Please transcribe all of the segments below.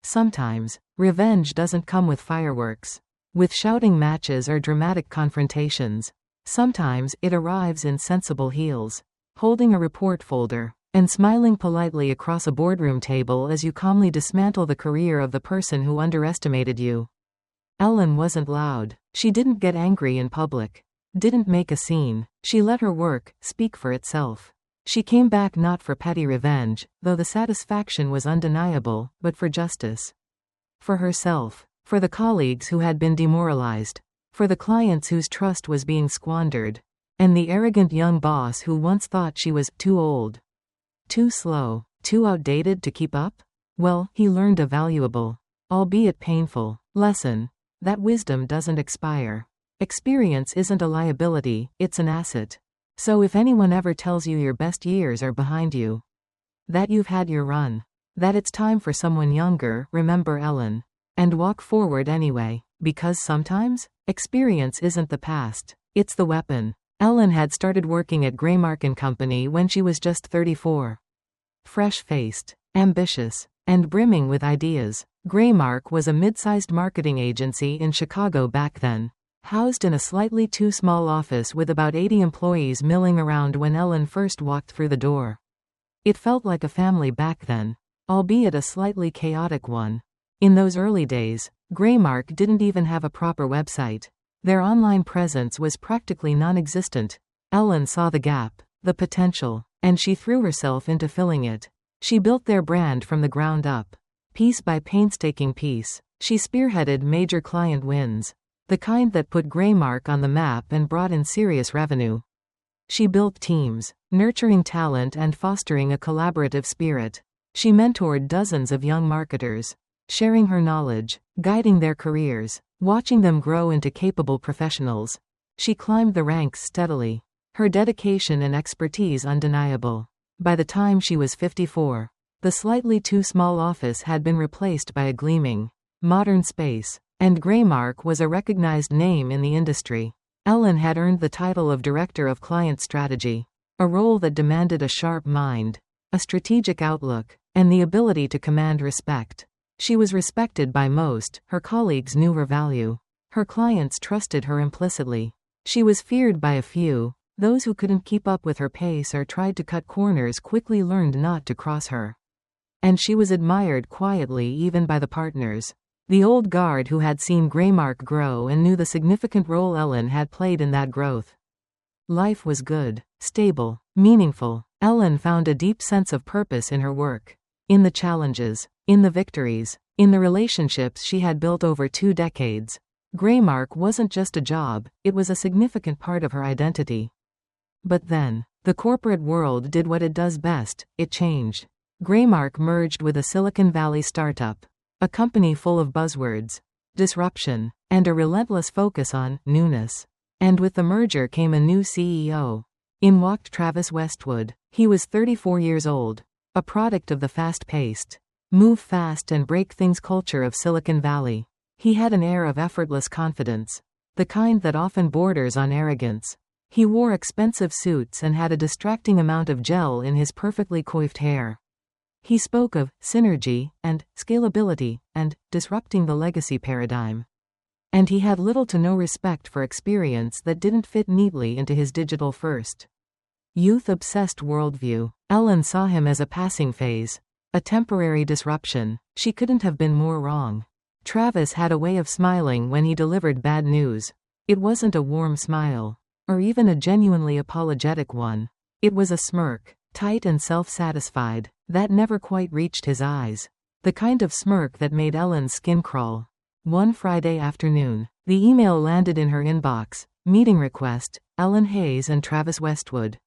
Sometimes, revenge doesn't come with fireworks, with shouting matches or dramatic confrontations. Sometimes it arrives in sensible heels, holding a report folder, and smiling politely across a boardroom table as you calmly dismantle the career of the person who underestimated you. Ellen wasn't loud. She didn't get angry in public. Didn't make a scene. She let her work speak for itself. She came back not for petty revenge, though the satisfaction was undeniable, but for justice. For herself. For the colleagues who had been demoralized. For the clients whose trust was being squandered. And the arrogant young boss who once thought she was too old. Too slow. Too outdated to keep up? Well, he learned a valuable, albeit painful, lesson. That wisdom doesn't expire. Experience isn't a liability, it's an asset. So if anyone ever tells you your best years are behind you, that you've had your run, that it's time for someone younger, remember Ellen. And walk forward anyway, because sometimes, experience isn't the past, it's the weapon. Ellen had started working at Graymark & Company when she was just 34. Fresh-faced, ambitious, and brimming with ideas, Graymark was a mid-sized marketing agency in Chicago back then. Housed in a slightly too small office with about 80 employees milling around when Ellen first walked through the door. It felt like a family back then, albeit a slightly chaotic one. In those early days, Graymark didn't even have a proper website. Their online presence was practically non-existent. Ellen saw the gap, the potential, and she threw herself into filling it. She built their brand from the ground up. Piece by painstaking piece, she spearheaded major client wins. The kind that put Graymark on the map and brought in serious revenue. She built teams, nurturing talent and fostering a collaborative spirit. She mentored dozens of young marketers, sharing her knowledge, guiding their careers, watching them grow into capable professionals. She climbed the ranks steadily, her dedication and expertise undeniable. By the time she was 54, the slightly too small office had been replaced by a gleaming, modern space. And Graymark was a recognized name in the industry. Ellen had earned the title of Director of Client Strategy, a role that demanded a sharp mind, a strategic outlook, and the ability to command respect. She was respected by most, her colleagues knew her value. Her clients trusted her implicitly. She was feared by a few. Those who couldn't keep up with her pace or tried to cut corners quickly learned not to cross her. And she was admired quietly even by the partners. The old guard who had seen Graymark grow and knew the significant role Ellen had played in that growth. Life was good, stable, meaningful. Ellen found a deep sense of purpose in her work. In the challenges, in the victories, in the relationships she had built over 2 decades. Graymark wasn't just a job, it was a significant part of her identity. But then, the corporate world did what it does best, it changed. Graymark merged with a Silicon Valley startup. A company full of buzzwords, disruption, and a relentless focus on newness. And with the merger came a new CEO. In walked Travis Westwood. He was 34 years old, a product of the fast-paced, move fast and break things culture of Silicon Valley. He had an air of effortless confidence, the kind that often borders on arrogance. He wore expensive suits and had a distracting amount of gel in his perfectly coiffed hair. He spoke of synergy, and scalability, and disrupting the legacy paradigm. And he had little to no respect for experience that didn't fit neatly into his digital-first, youth-obsessed worldview. Ellen saw him as a passing phase, a temporary disruption. She couldn't have been more wrong. Travis had a way of smiling when he delivered bad news. It wasn't a warm smile, or even a genuinely apologetic one. It was a smirk, tight and self-satisfied, that never quite reached his eyes. The kind of smirk that made Ellen's skin crawl. One Friday afternoon, the email landed in her inbox. Meeting request, Ellen Hayes and Travis Westwood.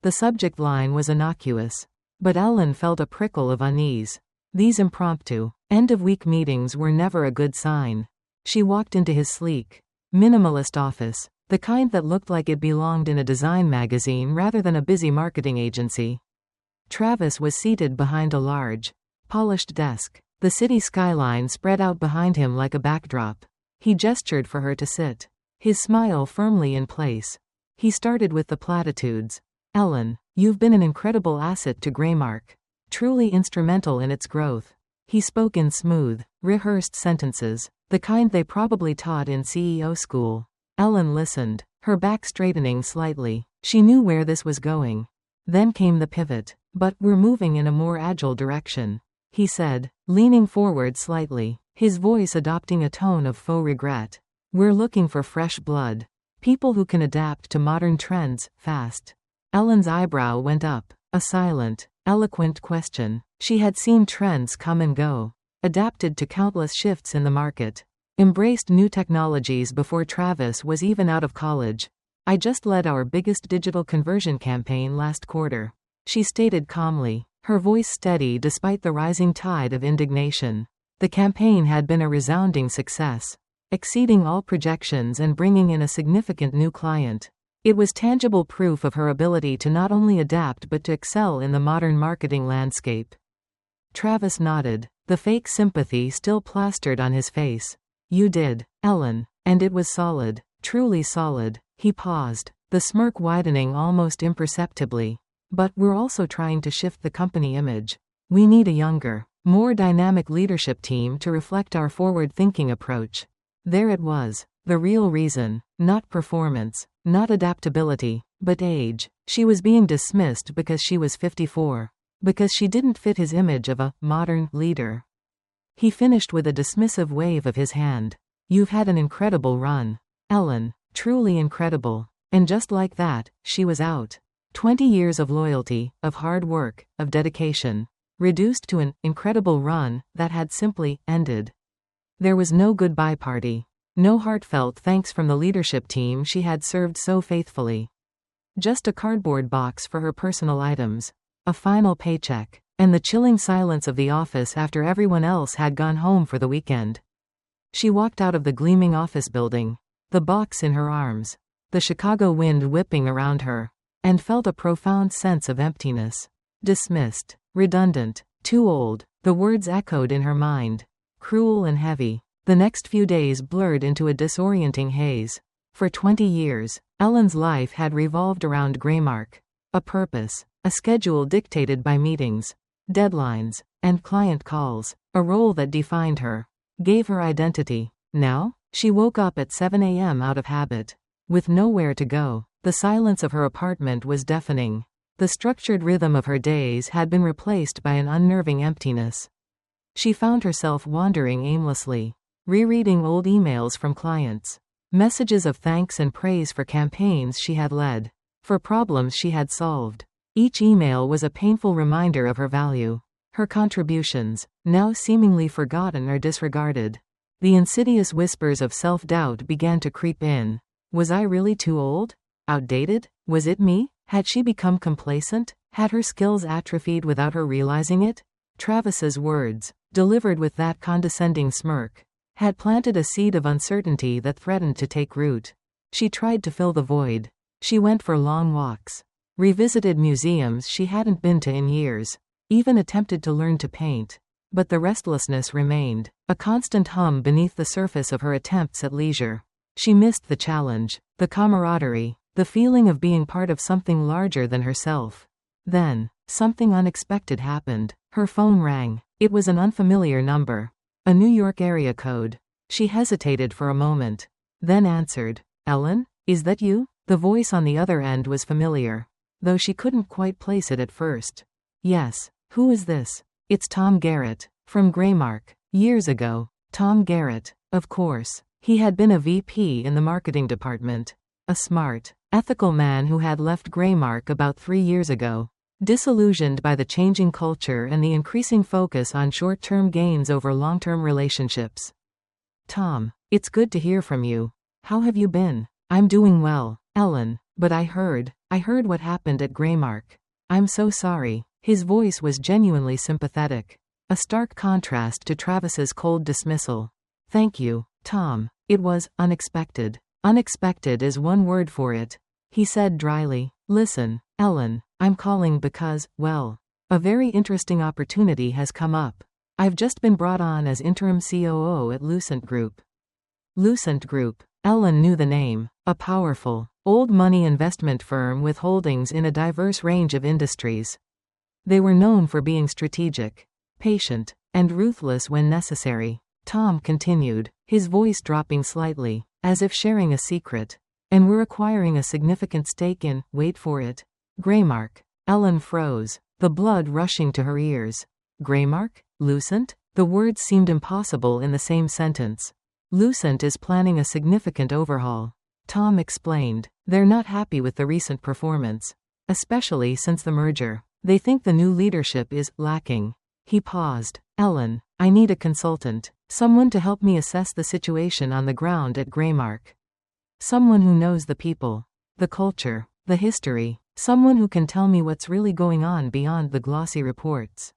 The subject line was innocuous, but Ellen felt a prickle of unease. These impromptu, end-of-week meetings were never a good sign. She walked into his sleek, minimalist office, the kind that looked like it belonged in a design magazine rather than a busy marketing agency. Travis was seated behind a large, polished desk. The city skyline spread out behind him like a backdrop. He gestured for her to sit, his smile firmly in place. He started with the platitudes. Ellen, you've been an incredible asset to Graymark. Truly instrumental in its growth. He spoke in smooth, rehearsed sentences, the kind they probably taught in CEO school. Ellen listened, her back straightening slightly. She knew where this was going. Then came the pivot. But we're moving in a more agile direction, he said, leaning forward slightly, his voice adopting a tone of faux regret. We're looking for fresh blood. People who can adapt to modern trends, fast. Ellen's eyebrow went up. A silent, eloquent question. She had seen trends come and go, adapted to countless shifts in the market, embraced new technologies before Travis was even out of college. I just led our biggest digital conversion campaign last quarter, she stated calmly, her voice steady despite the rising tide of indignation. The campaign had been a resounding success, exceeding all projections and bringing in a significant new client. It was tangible proof of her ability to not only adapt but to excel in the modern marketing landscape. Travis nodded, the fake sympathy still plastered on his face. You did, Ellen, and it was solid, truly solid. He paused, the smirk widening almost imperceptibly. But we're also trying to shift the company image. We need a younger, more dynamic leadership team to reflect our forward-thinking approach. There it was, the real reason, not performance, not adaptability, but age. She was being dismissed because she was 54. Because she didn't fit his image of a modern leader. He finished with a dismissive wave of his hand. You've had an incredible run, Ellen, truly incredible. And just like that, she was out. 20 years of loyalty, of hard work, of dedication, reduced to an incredible run that had simply ended. There was no goodbye party. No heartfelt thanks from the leadership team she had served so faithfully. Just a cardboard box for her personal items, a final paycheck, and the chilling silence of the office after everyone else had gone home for the weekend. She walked out of the gleaming office building, the box in her arms, the Chicago wind whipping around her, and felt a profound sense of emptiness. Dismissed, redundant, too old, the words echoed in her mind, cruel and heavy. The next few days blurred into a disorienting haze. For 20 years, Ellen's life had revolved around Greymark. A purpose, a schedule dictated by meetings, deadlines, and client calls, a role that defined her, gave her identity. Now, she woke up at 7 a.m. out of habit, with nowhere to go. The silence of her apartment was deafening. The structured rhythm of her days had been replaced by an unnerving emptiness. She found herself wandering aimlessly, rereading old emails from clients, messages of thanks and praise for campaigns she had led, for problems she had solved. Each email was a painful reminder of her value, her contributions, now seemingly forgotten or disregarded. The insidious whispers of self-doubt began to creep in. Was I really too old? Outdated? Was it me? Had she become complacent? Had her skills atrophied without her realizing it? Travis's words, delivered with that condescending smirk, had planted a seed of uncertainty that threatened to take root. She tried to fill the void. She went for long walks, revisited museums she hadn't been to in years, even attempted to learn to paint. But the restlessness remained, a constant hum beneath the surface of her attempts at leisure. She missed the challenge, the camaraderie, the feeling of being part of something larger than herself. Then, something unexpected happened. Her phone rang. It was an unfamiliar number. A New York area code. She hesitated for a moment, then answered. Ellen, is that you? The voice on the other end was familiar, though she couldn't quite place it at first. Yes, who is this? It's Tom Garrett, from Greymark. Years ago. Tom Garrett, of course. He had been a VP in the marketing department. A smart, ethical man who had left Greymark about 3 years ago, disillusioned by the changing culture and the increasing focus on short-term gains over long-term relationships. Tom, it's good to hear from you. How have you been? I'm doing well, Ellen, but I heard what happened at Greymark. I'm so sorry. His voice was genuinely sympathetic, a stark contrast to Travis's cold dismissal. Thank you, Tom. It was unexpected. Unexpected is one word for it, he said dryly. Listen, Ellen, I'm calling because, well, a very interesting opportunity has come up. I've just been brought on as interim COO at Lucent Group. Lucent Group. Ellen knew the name. A powerful, old money investment firm with holdings in a diverse range of industries. They were known for being strategic, patient, and ruthless when necessary. Tom continued, his voice dropping slightly, as if sharing a secret. And we're acquiring a significant stake in, wait for it, Greymark. Ellen froze, the blood rushing to her ears. Greymark? Lucent? The words seemed impossible in the same sentence. Lucent is planning a significant overhaul. Tom explained. They're not happy with the recent performance. Especially since the merger. They think the new leadership is lacking. He paused. Ellen, I need a consultant. Someone to help me assess the situation on the ground at Greymark. Someone who knows the people, the culture, the history. Someone who can tell me what's really going on beyond the glossy reports.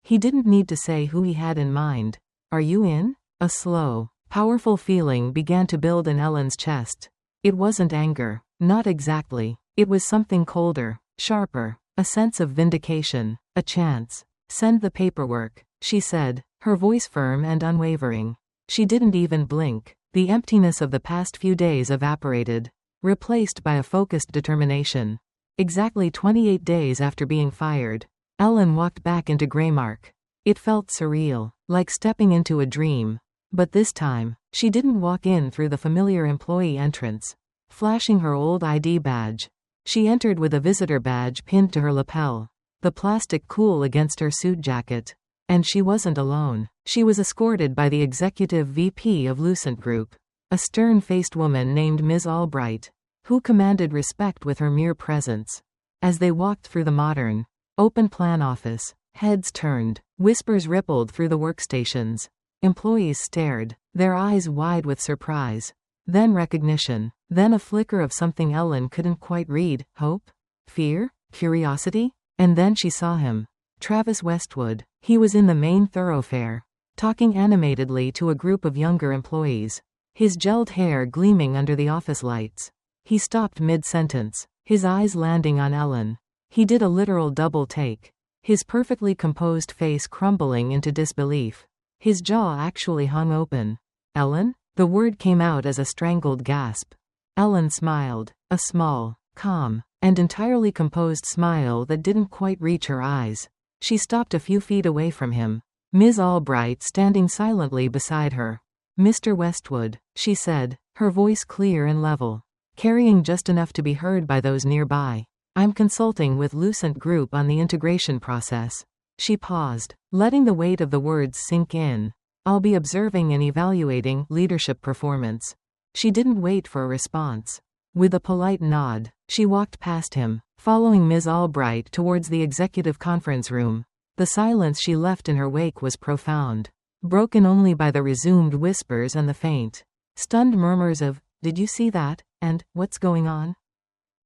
He didn't need to say who he had in mind. Are you in? A slow, powerful feeling began to build in Ellen's chest. It wasn't anger. Not exactly. It was something colder, sharper. A sense of vindication. A chance. Send the paperwork, she said, her voice firm and unwavering. She didn't even blink. The emptiness of the past few days evaporated, replaced by a focused determination. Exactly 28 days after being fired, Ellen walked back into Greymark. It felt surreal, like stepping into a dream. But this time, she didn't walk in through the familiar employee entrance, flashing her old ID badge. She entered with a visitor badge pinned to her lapel, the plastic cool against her suit jacket. And she wasn't alone. She was escorted by the executive VP of Lucent Group, a stern-faced woman named Ms. Albright, who commanded respect with her mere presence. As they walked through the modern, open-plan office, heads turned, whispers rippled through the workstations. Employees stared, their eyes wide with surprise. Then recognition. Then a flicker of something Ellen couldn't quite read. Hope? Fear? Curiosity? And then she saw him. Travis Westwood. He was in the main thoroughfare, talking animatedly to a group of younger employees, his gelled hair gleaming under the office lights. He stopped mid-sentence, his eyes landing on Ellen. He did a literal double take, his perfectly composed face crumbling into disbelief. His jaw actually hung open. Ellen? The word came out as a strangled gasp. Ellen smiled, a small, calm, and entirely composed smile that didn't quite reach her eyes. She stopped a few feet away from him, Ms. Albright standing silently beside her. Mr. Westwood, she said, her voice clear and level, carrying just enough to be heard by those nearby. I'm consulting with Lucent Group on the integration process. She paused, letting the weight of the words sink in. I'll be observing and evaluating leadership performance. She didn't wait for a response. With a polite nod, she walked past him, following Ms. Albright towards the executive conference room. The silence she left in her wake was profound, broken only by the resumed whispers and the faint, stunned murmurs of, "Did you see that?" and "What's going on?"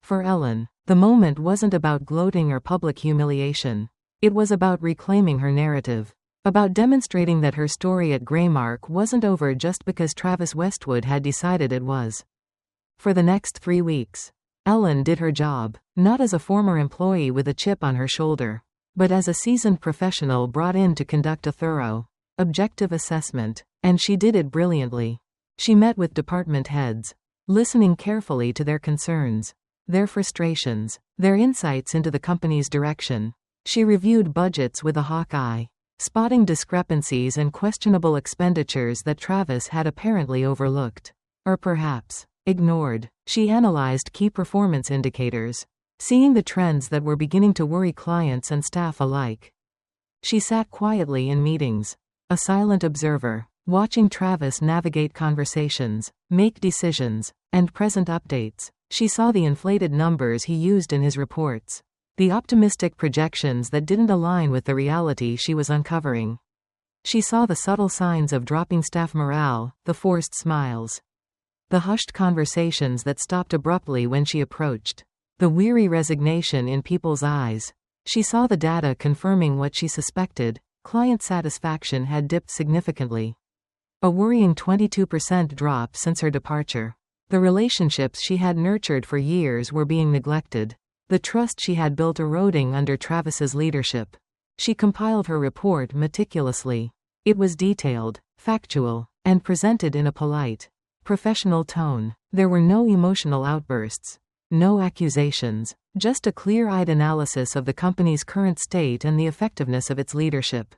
For Ellen, the moment wasn't about gloating or public humiliation. It was about reclaiming her narrative, about demonstrating that her story at Greymark wasn't over just because Travis Westwood had decided it was. For the next 3 weeks, Ellen did her job, not as a former employee with a chip on her shoulder, but as a seasoned professional brought in to conduct a thorough, objective assessment, and she did it brilliantly. She met with department heads, listening carefully to their concerns, their frustrations, their insights into the company's direction. She reviewed budgets with a hawk eye, spotting discrepancies and questionable expenditures that Travis had apparently overlooked, or perhaps ignored. She analyzed key performance indicators, seeing the trends that were beginning to worry clients and staff alike. She sat quietly in meetings, a silent observer, watching Travis navigate conversations, make decisions, and present updates. She saw the inflated numbers he used in his reports, the optimistic projections that didn't align with the reality she was uncovering. She saw the subtle signs of dropping staff morale, the forced smiles, the hushed conversations that stopped abruptly when she approached, the weary resignation in people's eyes. She saw the data confirming what she suspected: client satisfaction had dipped significantly. A worrying 22% drop since her departure. The relationships she had nurtured for years were being neglected, the trust she had built eroding under Travis's leadership. She compiled her report meticulously. It was detailed, factual, and presented in a polite, professional tone. There were no emotional outbursts, no accusations, just a clear-eyed analysis of the company's current state and the effectiveness of its leadership.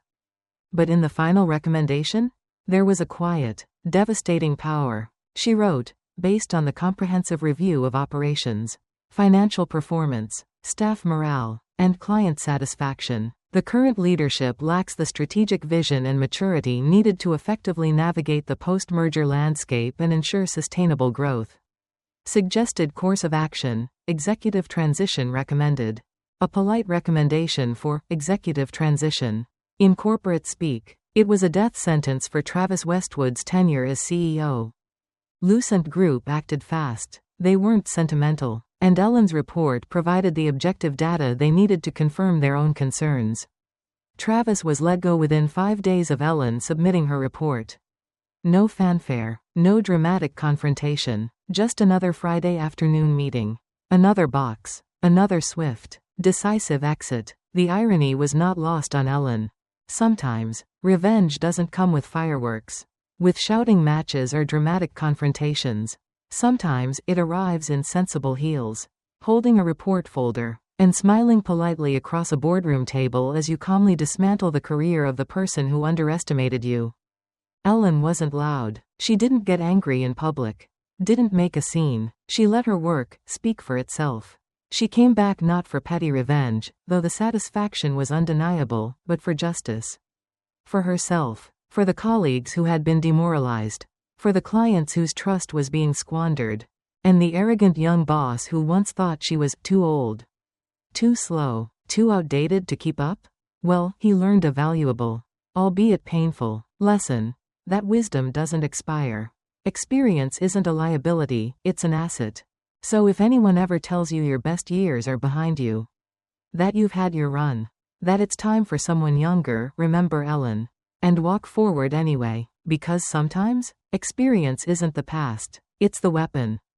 But in the final recommendation? There was a quiet, devastating power. She wrote, based on the comprehensive review of operations, financial performance, staff morale, and client satisfaction, the current leadership lacks the strategic vision and maturity needed to effectively navigate the post-merger landscape and ensure sustainable growth. Suggested course of action: executive transition recommended. A polite recommendation for executive transition. In corporate speak, it was a death sentence for Travis Westwood's tenure as CEO. Lucent Group acted fast. They weren't sentimental. And Ellen's report provided the objective data they needed to confirm their own concerns. Travis was let go within 5 days of Ellen submitting her report. No fanfare, no dramatic confrontation, just another Friday afternoon meeting. Another box, another swift, decisive exit. The irony was not lost on Ellen. Sometimes, revenge doesn't come with fireworks, with shouting matches or dramatic confrontations. Sometimes it arrives in sensible heels, holding a report folder, and smiling politely across a boardroom table as you calmly dismantle the career of the person who underestimated you. Ellen wasn't loud. She didn't get angry in public. Didn't make a scene. She let her work speak for itself. She came back not for petty revenge, though the satisfaction was undeniable, but for justice. For herself. For the colleagues who had been demoralized. For the clients whose trust was being squandered. And the arrogant young boss who once thought she was too old, too slow, too outdated to keep up? Well, he learned a valuable, albeit painful, lesson. That wisdom doesn't expire. Experience isn't a liability, it's an asset. So if anyone ever tells you your best years are behind you, that you've had your run, that it's time for someone younger, remember Ellen. And walk forward anyway, because sometimes, experience isn't the past, it's the weapon.